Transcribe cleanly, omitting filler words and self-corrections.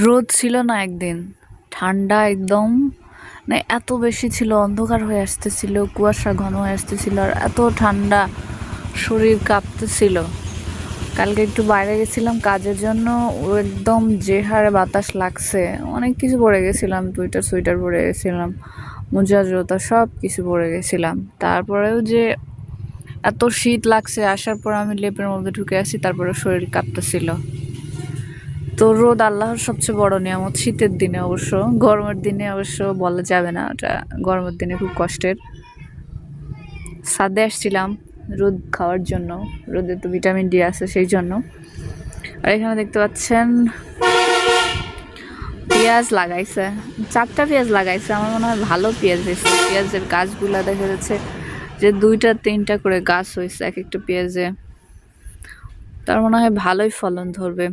রোদ ছিল না একদিন, ঠান্ডা একদম, মানে এত বেশি ছিল, অন্ধকার হয়ে আসতেছিল, কুয়াশা ঘন হয়ে আসতেছিল, আর এত ঠান্ডা, শরীর কাঁপতেছিল। কালকে একটু বাইরে গেছিলাম কাজের জন্য, ও একদম যে হারে বাতাস লাগছে, অনেক কিছু পরে গেছিলাম, সোয়েটার পরে গেছিলাম, মোজা জুতা সব কিছু পরে গেছিলাম, তারপরেও যে এত শীত লাগছে, আসার পর আমি লেপের মধ্যে ঢুকে আসি, তারপরে শরীর কাঁপতেছিল। তো রোদ আল্লাহর সবচেয়ে বড় নিয়ামত, শীতের দিনে অবশ্য, গরমের দিনে অবশ্য বলা যাবে না, ওটা গরমের দিনে খুব কষ্টের। ছাদে আসছিলাম রোদ খাওয়ার জন্য, রোদে তো ভিটামিন ডি আছে সেই জন্য। আর এখানে দেখতে পাচ্ছেন পেঁয়াজ লাগাইছে, 4টা পেঁয়াজ লাগাইছে, আমার মনে হয় ভালো পেঁয়াজ হয়েছে। পেঁয়াজের গাছগুলা দেখা যাচ্ছে যে 2টা 3টা করে গাছ হয়েছে এক একটা পেঁয়াজে, তার মনে হয় ভালোই ফলন ধরবে।